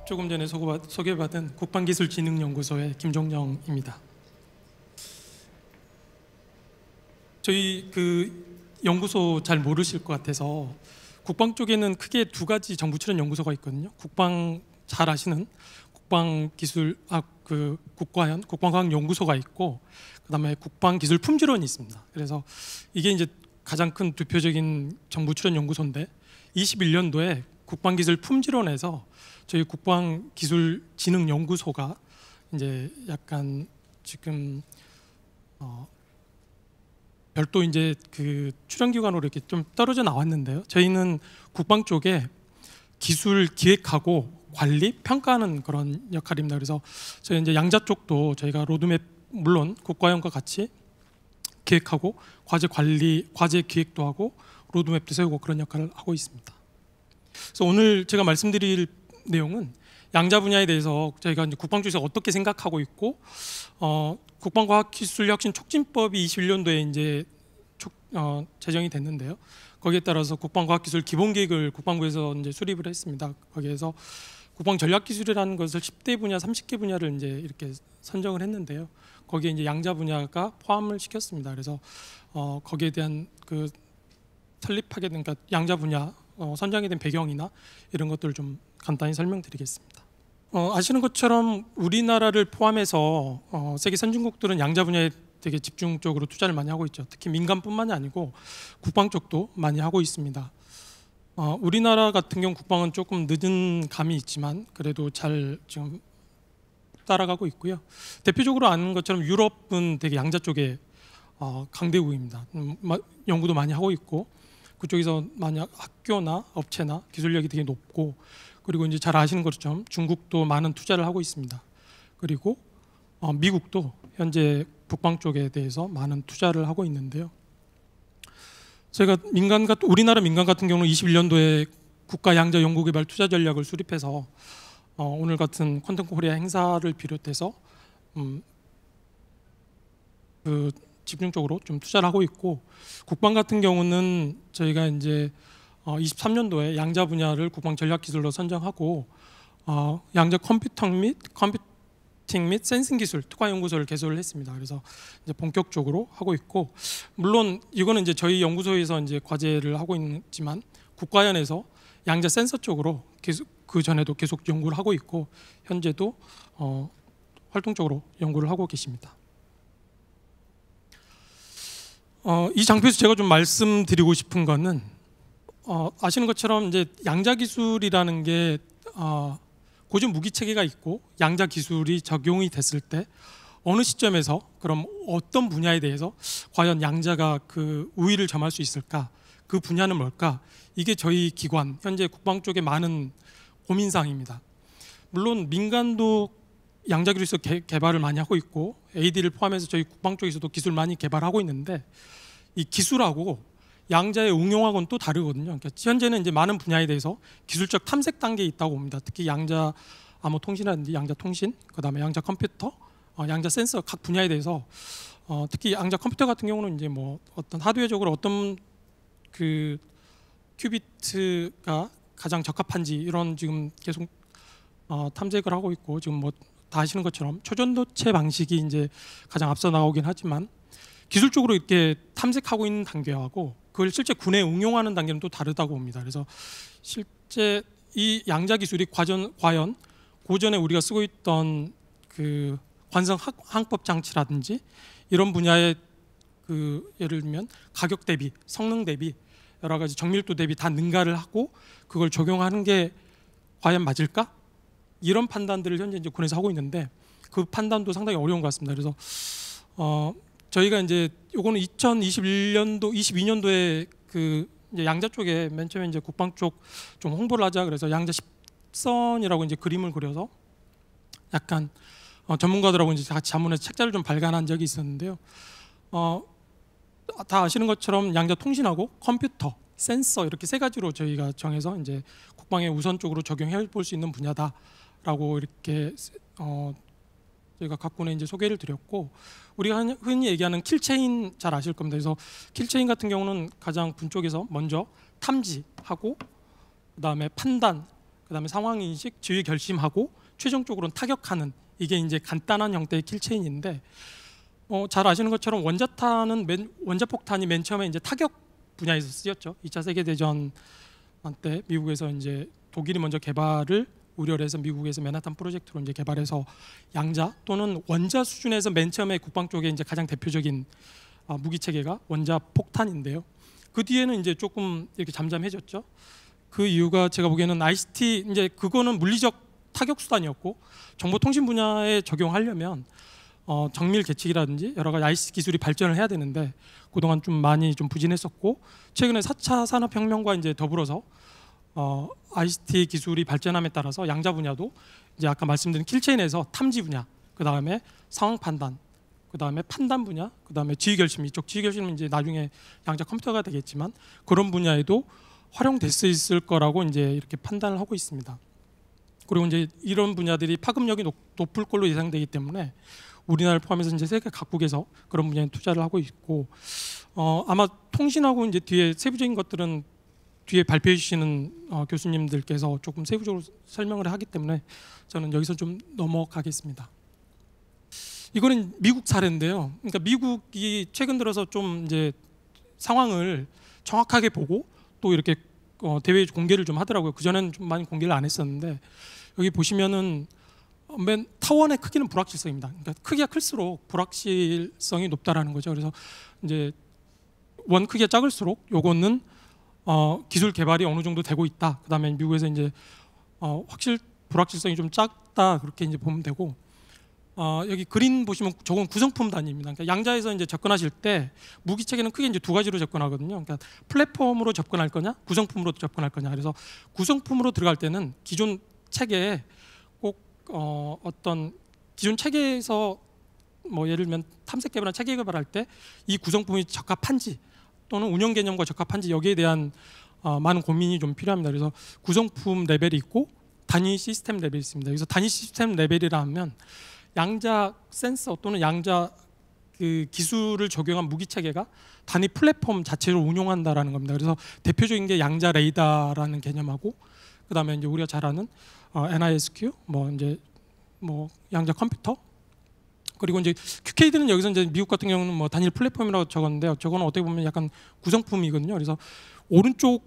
조금 전에 소개받은 국방기술진흥연구소의 김종영입니다. 저희 연구소 잘 모르실 것 같아서 국방 쪽에는 크게 두 가지 정부 출연 연구소가 있거든요. 국방 잘 아시는 국방과학연구소가 있고, 그다음에 국방기술품질원이 있습니다. 그래서 이게 이제 가장 큰 대표적인 정부 출연 연구소인데, 21년도에 국방기술품질원에서 저희 국방기술진흥연구소가 이제 약간 지금 별도 이제 출연기관으로 이렇게 좀 떨어져 나왔는데요. 저희는 국방 쪽에 기술 기획하고 관리, 평가하는 그런 역할입니다. 그래서 저희 이제 양자 쪽도 저희가 로드맵, 물론 국가연과 같이 기획하고 과제 관리, 과제 기획도 하고 로드맵도 세우고 그런 역할을 하고 있습니다. 그래서 오늘 제가 말씀드릴 내용은 양자 분야에 대해서 저희가 이제 국방 쪽에서 어떻게 생각하고 있고, 국방과학기술혁신 촉진법이 21년도에 이제 제정이 됐는데요. 거기에 따라서 국방과학기술 기본계획을 국방부에서 이제 수립을 했습니다. 거기에서 국방전략기술이라는 것을 10대 분야, 30개 분야를 이제 이렇게 선정을 했는데요. 거기에 이제 양자 분야가 포함을 시켰습니다. 그래서 거기에 대한 설립하게 된, 그러니까 양자 분야 선정이 된 배경이나 이런 것들을 좀 간단히 설명드리겠습니다. 아시는 것처럼 우리나라를 포함해서 세계 선진국들은 양자 분야에 되게 집중적으로 투자를 많이 하고 있죠. 특히 민간뿐만이 아니고 국방 쪽도 많이 하고 있습니다. 우리나라 같은 경우 국방은 조금 늦은 감이 있지만 그래도 잘 지금 따라가고 있고요. 대표적으로 아는 것처럼 유럽은 되게 양자 쪽에 강대국입니다. 연구도 많이 하고 있고, 그쪽에서 만약 학교나 업체나 기술력이 되게 높고, 그리고 이제 잘 아시는 것처럼 중국도 많은 투자를 하고 있습니다. 그리고 미국도 현재 국방 쪽에 대해서 많은 투자를 하고 있는데요. 제가 우리나라 민간 같은 경우는 21년도에 국가 양자 연구개발 투자 전략을 수립해서 오늘 같은 퀀텀 코리아 행사를 비롯해서 집중적으로 좀 투자를 하고 있고, 국방 같은 경우는 저희가 이제 23년도에 양자 분야를 국방 전략 기술로 선정하고 양자 컴퓨팅 및 센싱 기술 특화 연구소를 개설을 했습니다. 그래서 이제 본격적으로 하고 있고, 물론 이거는 이제 저희 연구소에서 이제 과제를 하고 있지만 국가연에서 양자 센서 쪽으로 그 전에도 계속 연구를 하고 있고, 현재도 활동적으로 연구를 하고 계십니다. 이 장표에서 제가 좀 말씀드리고 싶은 거는, 아시는 것처럼 이제 양자 기술이라는 게 고전 무기 체계가 있고, 양자 기술이 적용이 됐을 때 어느 시점에서 그럼 어떤 분야에 대해서 과연 양자가 우위를 점할 수 있을까? 그 분야는 뭘까? 이게 저희 기관 현재 국방 쪽에 많은 고민사항입니다. 물론 민간도 양자 기술에서 개발을 많이 하고 있고, AD를 포함해서 저희 국방 쪽에서도 기술 많이 개발하고 있는데, 이 기술하고 양자의 응용하고는 또 다르거든요. 그러니까 현재는 이제 많은 분야에 대해서 기술적 탐색 단계에 있다고 봅니다. 특히 양자 암호 통신이라든지 양자 통신, 그다음에 양자 컴퓨터, 양자 센서 각 분야에 대해서 특히 양자 컴퓨터 같은 경우는 이제 뭐 어떤 하드웨어적으로 어떤 큐비트가 가장 적합한지 이런 지금 계속 탐색을 하고 있고, 지금 뭐 다 아시는 것처럼 초전도체 방식이 이제 가장 앞서 나오긴 하지만 기술적으로 이렇게 탐색하고 있는 단계하고 그걸 실제 군에 응용하는 단계는 또 다르다고 봅니다. 그래서 실제 이 양자 기술이 과연 고전에 우리가 쓰고 있던 관성 항법 장치라든지 이런 분야의 예를 들면 가격 대비, 성능 대비, 여러 가지 정밀도 대비 다 능가를 하고 그걸 적용하는 게 과연 맞을까? 이런 판단들을 현재 이제 군에서 하고 있는데, 그 판단도 상당히 어려운 것 같습니다. 그래서 저희가 이제 요거는 2021년도, 22년도에 이제 양자 쪽에 맨 처음에 이제 국방 쪽 좀 홍보를 하자 그래서 양자 10선이라고 이제 그림을 그려서 약간 전문가들하고 이제 같이 자문해서 책자를 좀 발간한 적이 있었는데요. 다 아시는 것처럼 양자 통신하고 컴퓨터, 센서 이렇게 세 가지로 저희가 정해서 이제 국방에 우선적으로 적용해 볼 수 있는 분야다라고 이렇게 저희가 각군에 이제 소개를 드렸고, 우리가 흔히 얘기하는 킬체인 잘 아실 겁니다. 그래서 킬체인 같은 경우는 가장 군 쪽에서 먼저 탐지하고 그다음에 판단, 그다음에 상황 인식, 지휘 결심하고 최종적으로는 타격하는, 이게 이제 간단한 형태의 킬체인인데, 잘 아시는 것처럼 원자폭탄이 맨 처음에 이제 타격 분야에서 쓰였죠. 2차 세계 대전 때 미국에서 이제 독일이 먼저 개발을 우려를 해서 미국에서 맨하탄 프로젝트로 이제 개발해서 양자 또는 원자 수준에서 맨 처음에 국방 쪽에 이제 가장 대표적인 무기 체계가 원자 폭탄인데요. 그 뒤에는 이제 조금 이렇게 잠잠해졌죠. 그 이유가 제가 보기에는 ICT, 이제 그거는 물리적 타격 수단이었고, 정보통신 분야에 적용하려면 정밀 계측이라든지 여러 가지 ICT 기술이 발전을 해야 되는데, 그동안 좀 많이 좀 부진했었고, 최근에 4차 산업혁명과 이제 더불어서 ICT 기술이 발전함에 따라서 양자 분야도 이제 아까 말씀드린 킬체인에서 탐지 분야, 그 다음에 상황 판단, 그 다음에 판단 분야, 그 다음에 지휘 결심, 이쪽 지휘 결심은 이제 나중에 양자 컴퓨터가 되겠지만 그런 분야에도 활용될 수 있을 거라고 이제 이렇게 판단을 하고 있습니다. 그리고 이제 이런 분야들이 파급력이 높을 걸로 예상되기 때문에 우리나라를 포함해서 이제 세계 각국에서 그런 분야에 투자를 하고 있고, 아마 통신하고 이제 뒤에 세부적인 것들은 뒤에 발표해 주시는 교수님들께서 조금 세부적으로 설명을 하기 때문에 저는 여기서 좀 넘어가겠습니다. 이거는 미국 사례인데요. 그러니까 미국이 최근 들어서 좀 이제 상황을 정확하게 보고 또 이렇게 대외 공개를 좀 하더라고요. 그 전에는 좀 많이 공개를 안 했었는데, 여기 보시면은 맨 타원의 크기는 불확실성입니다. 그러니까 크기가 클수록 불확실성이 높다라는 거죠. 그래서 이제 원 크기가 작을수록 요거는 기술 개발이 어느 정도 되고 있다. 그다음에 미국에서 이제 불확실성이 좀 작다, 그렇게 이제 보면 되고, 여기 그림 보시면 저건 구성품 단위입니다. 그러니까 양자에서 이제 접근하실 때 무기 체계는 크게 이제 두 가지로 접근하거든요. 그러니까 플랫폼으로 접근할 거냐, 구성품으로 접근할 거냐. 그래서 구성품으로 들어갈 때는 기존 체계에 꼭 어떤 기존 체계에서 뭐 예를 들면 탐색 개발이나 체계 개발할 때 이 구성품이 적합한지 또는 운영 개념과 적합한지, 여기에 대한 많은 고민이 좀 필요합니다. 그래서 구성품 레벨이 있고 단위 시스템 레벨이 있습니다. 그래서 단위 시스템 레벨이라 하면 양자 센서 또는 양자 그 기술을 적용한 무기 체계가 단위 플랫폼 자체로 운용한다라는 겁니다. 그래서 대표적인 게 양자 레이더라는 개념하고, 그다음에 이제 우리가 잘 아는 NISQ, 뭐 양자 컴퓨터, 그리고 이제 QKD는 여기서 이제 미국 같은 경우는 뭐 단일 플랫폼이라고 적었는데요. 저거는 어떻게 보면 약간 구성품이거든요. 그래서 오른쪽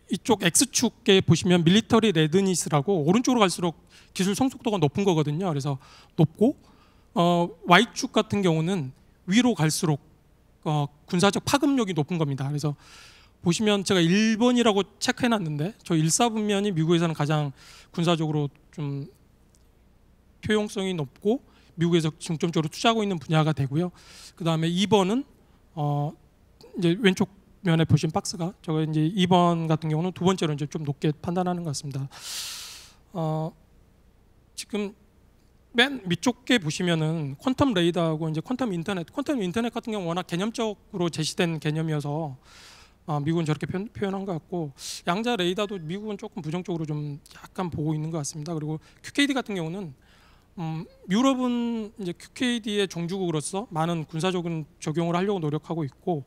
이쪽 X축에 보시면 밀리터리 레드니스라고 오른쪽으로 갈수록 기술 성숙도가 높은 거거든요. 그래서 높고, Y축 같은 경우는 위로 갈수록 군사적 파급력이 높은 겁니다. 그래서 보시면 제가 1번이라고 체크해놨는데, 저 1사분면이 미국에서는 가장 군사적으로 좀 효용성이 높고 미국에서 중점적으로 투자하고 있는 분야가 되고요. 그 다음에 2번은 이제 왼쪽 면에 보신 박스가 저거 이제 2번 같은 경우는 두 번째로 이제 좀 높게 판단하는 것 같습니다. 지금 맨 위쪽에 보시면은 퀀텀 레이더하고 이제 퀀텀 인터넷 같은 경우 워낙 개념적으로 제시된 개념이어서 미국은 저렇게 표현한 것 같고, 양자 레이더도 미국은 조금 부정적으로 좀 약간 보고 있는 것 같습니다. 그리고 QKD 같은 경우는 유럽은 이제 QKD의 종주국으로서 많은 군사적인 적용을 하려고 노력하고 있고,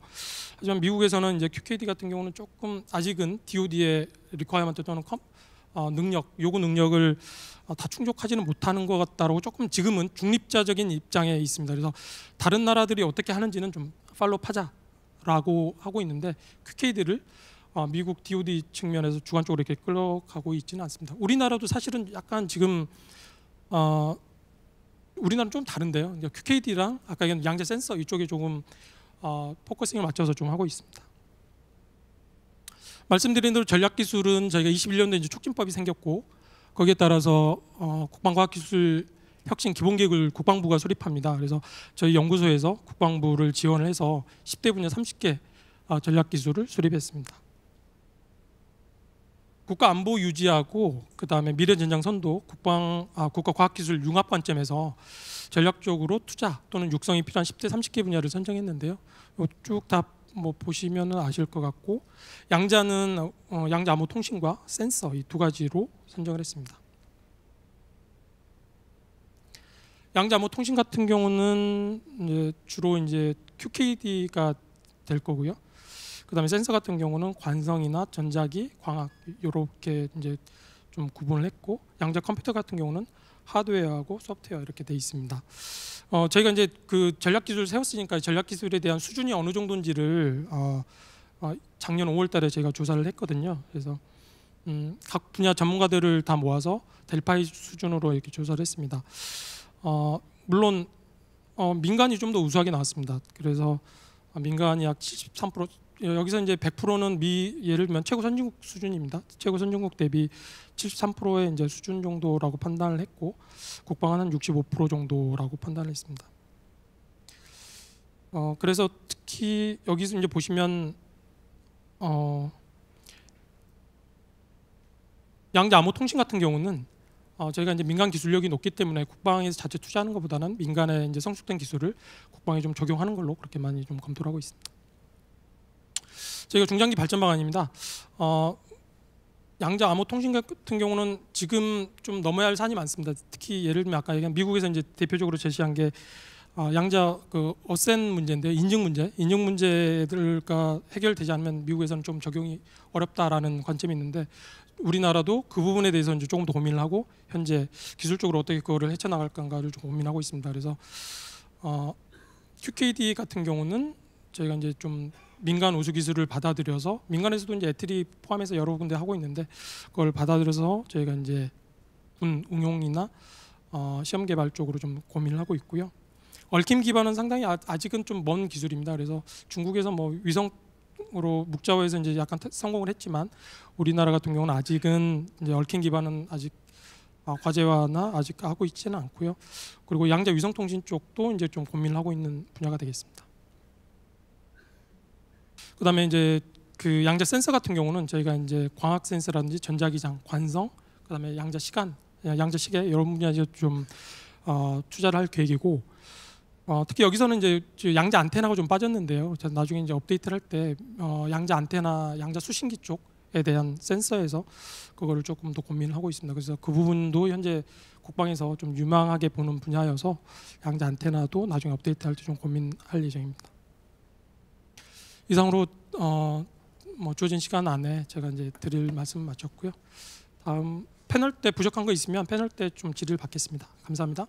하지만 미국에서는 이제 QKD 같은 경우는 조금 아직은 DoD의 리퀘어먼트 또는 요구 능력을 다 충족하지는 못하는 것 같다라고 조금 지금은 중립자적인 입장에 있습니다. 그래서 다른 나라들이 어떻게 하는지는 좀 팔로우하자라고 하고 있는데, QKD를 미국 DoD 측면에서 주관적으로 이렇게 끌어가고 있지는 않습니다. 우리나라도 사실은 약간 지금 우리나라는 좀 다른데요. 그러니까 QKD랑 아까 얘기한 양자 센서 이쪽에 조금 포커싱을 맞춰서 좀 하고 있습니다. 말씀드린 대로 전략기술은 저희가 21년도에 이제 촉진법이 생겼고, 거기에 따라서 국방과학기술 혁신 기본계획을 국방부가 수립합니다. 그래서 저희 연구소에서 국방부를 지원을 해서 10대 분야 30개 전략기술을 수립했습니다. 국가 안보 유지하고 그다음에 미래 전장 선도, 국가 과학기술 융합 관점에서 전략적으로 투자 또는 육성이 필요한 10대 30개 분야를 선정했는데요. 쭉 다 뭐 보시면은 아실 것 같고, 양자는 양자 암호 통신과 센서 이 두 가지로 선정을 했습니다. 양자 암호 통신 같은 경우는 이제 주로 이제 QKD가 될 거고요. 그다음에 센서 같은 경우는 관성이나 전자기, 광학 이렇게 이제 좀 구분을 했고, 양자 컴퓨터 같은 경우는 하드웨어하고 소프트웨어 이렇게 돼 있습니다. 저희가 이제 그 전략 기술을 세웠으니까 전략 기술에 대한 수준이 어느 정도인지를 작년 5월달에 제가 조사를 했거든요. 그래서 각 분야 전문가들을 다 모아서 델파이 수준으로 이렇게 조사를 했습니다. 물론 민간이 좀 더 우수하게 나왔습니다. 그래서 민간이 약 73%, 여기서 이제 100%는 예를 들면 최고 선진국 수준입니다. 최고 선진국 대비 73%의 이제 수준 정도라고 판단을 했고, 국방은 한 65% 정도라고 판단을 했습니다. 그래서 특히 여기서 이제 보시면 양자 암호 통신 같은 경우는 저희가 이제 민간 기술력이 높기 때문에 국방에서 자체 투자하는 것보다는 민간에 이제 성숙된 기술을 국방에 좀 적용하는 걸로 그렇게 많이 좀 검토를 하고 있습니다. 저희가 중장기 발전 방안입니다. 양자 암호 통신 같은 경우는 지금 좀 넘어야 할 산이 많습니다. 특히 예를 들면 아까 얘기한 미국에서 이제 대표적으로 제시한 게 양자 그 어센 문제인데 인증 문제들과 해결되지 않으면 미국에서는 좀 적용이 어렵다라는 관점이 있는데, 우리나라도 그 부분에 대해서 이제 조금 더 고민을 하고 현재 기술적으로 어떻게 그거를 헤쳐나갈 건가를 좀 고민하고 있습니다. 그래서 QKD 같은 경우는 저희가 이제 좀 민간 우수 기술을 받아들여서, 민간에서도 이제 애틀이 포함해서 여러 군데 하고 있는데 그걸 받아들여서 저희가 이제 응용이나 시험 개발 쪽으로 좀 고민을 하고 있고요. 얽힘 기반은 상당히 아직은 좀 먼 기술입니다. 그래서 중국에서 뭐 위성으로 묵자호에서 이제 약간 성공을 했지만 우리나라 같은 경우는 아직은 이제 얽힘 기반은 아직 과제화나 아직 하고 있지는 않고요. 그리고 양자 위성 통신 쪽도 이제 좀 고민을 하고 있는 분야가 되겠습니다. 그다음에 이제 그 양자 센서 같은 경우는 저희가 이제 광학 센서라든지 전자기장, 관성, 그다음에 양자 시간, 양자 시계 이런 분야에 좀 투자를 할 계획이고, 특히 여기서는 이제 양자 안테나가 좀 빠졌는데요. 나중에 이제 업데이트를 할 때 양자 안테나, 양자 수신기 쪽에 대한 센서에서 그거를 조금 더 고민을 하고 있습니다. 그래서 그 부분도 현재 국방에서 좀 유망하게 보는 분야여서 양자 안테나도 나중에 업데이트할 때 좀 고민할 예정입니다. 이상으로 뭐 주어진 시간 안에 제가 이제 드릴 말씀 마쳤고요. 다음 패널 때 부족한 거 있으면 패널 때 좀 질의를 받겠습니다. 감사합니다.